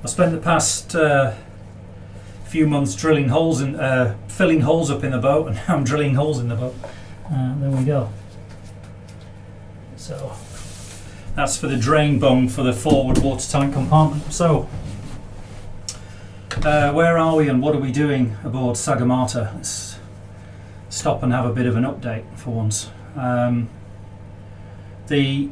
I spent the past few months drilling holes and filling holes up in the boat, and now I'm drilling holes in the boat. There we go. So that's for the drain bung for the forward watertight compartment. So where are we and what are we doing aboard Sagarmatha? Let's stop and have a bit of an update for once. The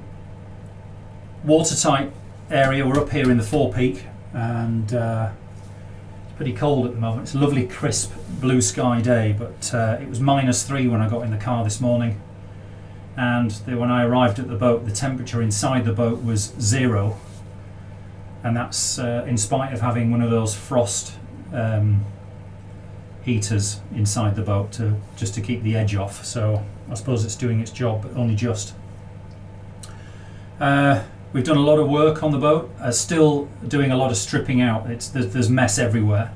watertight area, we're up here in the forepeak, and it's pretty cold at the moment. It's a lovely crisp blue sky day, but it was -3 when I got in the car this morning, and when I arrived at the boat, the temperature inside the boat was 0, and that's in spite of having one of those frost heaters inside the boat just to keep the edge off. So I suppose it's doing its job, but only just. We've done a lot of work on the boat, still doing a lot of stripping out. There's mess everywhere,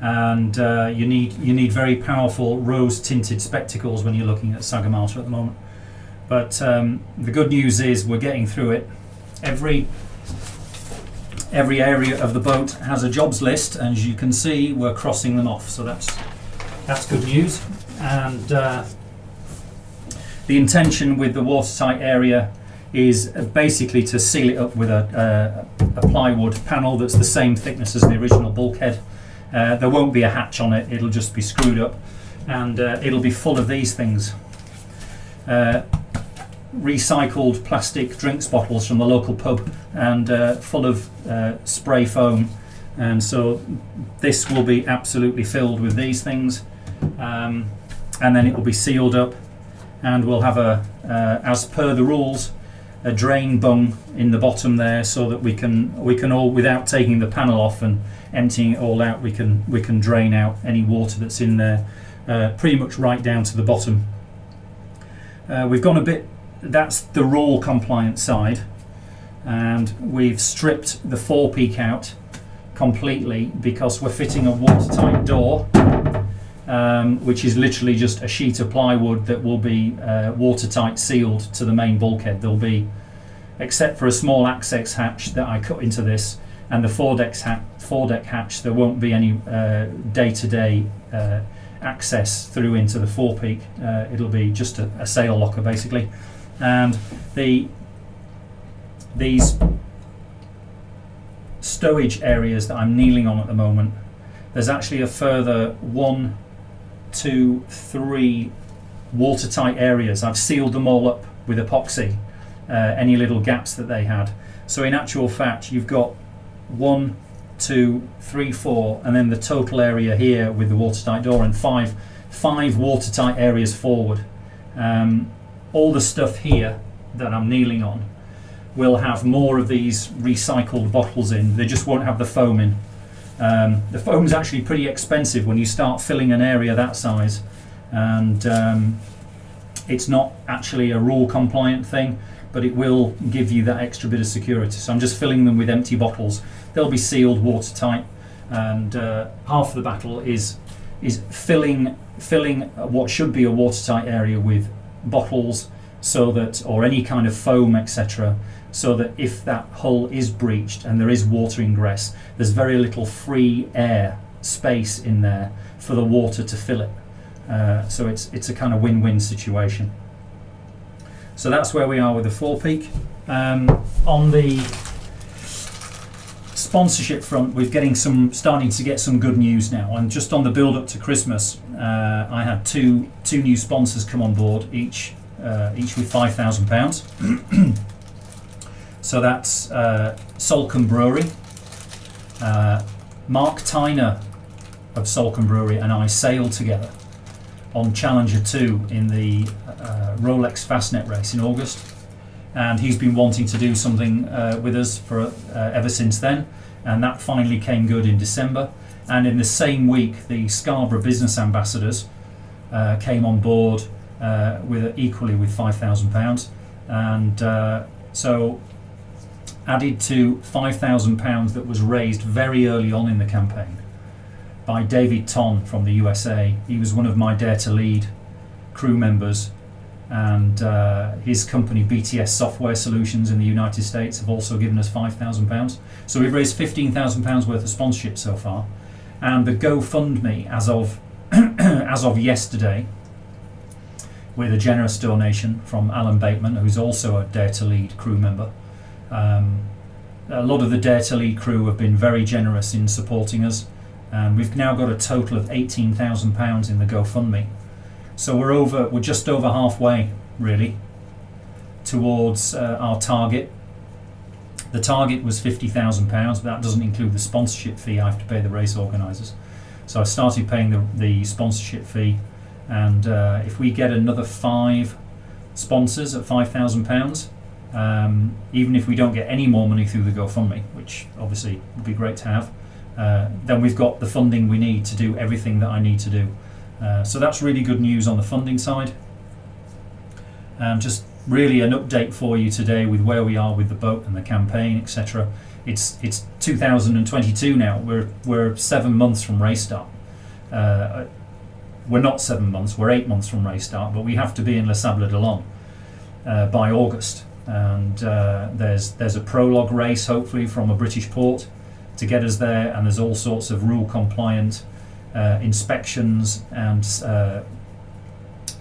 and you need very powerful rose tinted spectacles when you're looking at Sagarmatha at the moment. But the good news is we're getting through it. Every area of the boat has a jobs list, and as you can see, we're crossing them off, so that's good news. And the intention with the watertight area is basically to seal it up with a plywood panel that's the same thickness as the original bulkhead. There won't be a hatch on it, it'll just be screwed up, and it'll be full of these things. Recycled plastic drinks bottles from the local pub, and full of spray foam, and so this will be absolutely filled with these things, and then it will be sealed up, and we'll have as per the rules, a drain bung in the bottom there, so that we can all, without taking the panel off and emptying it all out, we can drain out any water that's in there, pretty much right down to the bottom. We've gone a bit, that's the rule compliant side, and we've stripped the forepeak out completely because we're fitting a watertight door, which is literally just a sheet of plywood that will be watertight sealed to the main bulkhead. There'll be, except for a small access hatch that I cut into this, and the foredeck hatch, there won't be any day-to-day access through into the forepeak. It'll be just a sail locker basically, and these stowage areas that I'm kneeling on at the moment, there's actually a further 1, 2, 3 watertight areas. I've sealed them all up with epoxy, any little gaps that they had. So in actual fact, you've got 1, 2, 3, 4, and then the total area here with the watertight door, and five watertight areas forward. All the stuff here that I'm kneeling on will have more of these recycled bottles in. They just won't have the foam in. The foam's actually pretty expensive when you start filling an area that size, and it's not actually a rule compliant thing, but it will give you that extra bit of security. So I'm just filling them with empty bottles. They'll be sealed watertight, and half of the battle is filling what should be a watertight area with bottles, so that, or any kind of foam, etc., so that if that hull is breached and there is water ingress, there's very little free air space in there for the water to fill it. So it's a kind of win-win situation. So that's where we are with the forepeak. On the sponsorship front, we're starting to get some good news now. And just on the build up to Christmas, I had two new sponsors come on board, each with £5,000. So that's Salcombe Brewery. Mark Tyner of Salcombe Brewery and I sailed together on Challenger 2 in the Rolex Fastnet race in August, and he's been wanting to do something with us for ever since then, and that finally came good in December. And in the same week, the Scarborough Business Ambassadors came on board equally with £5,000, and so added to £5,000 that was raised very early on in the campaign by David Ton from the USA. He was one of my Dare to Lead crew members and his company BTS Software Solutions in the United States have also given us £5,000. So we've raised £15,000 worth of sponsorship so far, and the GoFundMe as of as of yesterday, with a generous donation from Alan Bateman, who's also a Dare to Lead crew member. A lot of the Dare to Lead crew have been very generous in supporting us, and we've now got a total of £18,000 in the GoFundMe. So we're just over halfway, really, towards our target. The target was £50,000, but that doesn't include the sponsorship fee I have to pay the race organisers. So I started paying the sponsorship fee, and if we get another 5 sponsors at £5,000, even if we don't get any more money through the GoFundMe, which obviously would be great to have, then we've got the funding we need to do everything that I need to do. So that's really good news on the funding side. Just really an update for you today with where we are with the boat and the campaign, etc. It's 2022 now. We're 7 months from race start. We're not 7 months. We're 8 months from race start, but we have to be in Les Sables d'Olonne by August. And there's a prologue race, hopefully, from a British port to get us there, and there's all sorts of rule compliant inspections and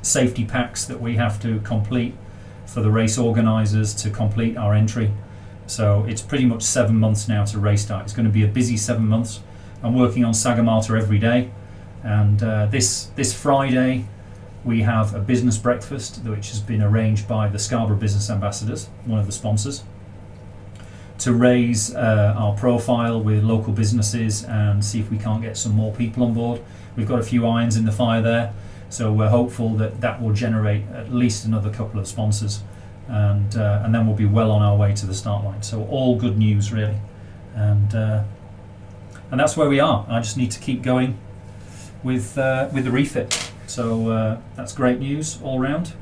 safety packs that we have to complete for the race organisers to complete our entry. So it's pretty much 7 months now to race start. It's going to be a busy 7 months. I'm working on Sagarmatha every day, and this Friday we have a business breakfast which has been arranged by the Scarborough Business Ambassadors, one of the sponsors, to raise our profile with local businesses and see if we can't get some more people on board. We've got a few irons in the fire there, so we're hopeful that will generate at least another couple of sponsors, and then we'll be well on our way to the start line. So all good news, really, and that's where we are. I just need to keep going with the refit. So that's great news all round.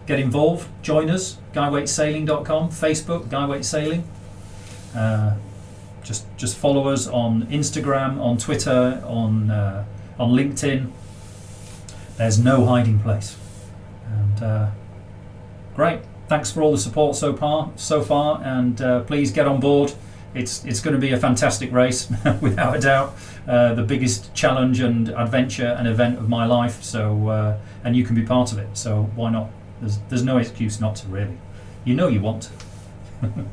Get involved, join us, guywaitssailing.com, Facebook, Guywaite Sailing. Just follow us on Instagram, on Twitter, on LinkedIn. There's no hiding place. And great, thanks for all the support so far, and please get on board. It's going to be a fantastic race, without a doubt. The biggest challenge and adventure and event of my life. So and you can be part of it. So why not? There's no excuse not to, really. You know you want to.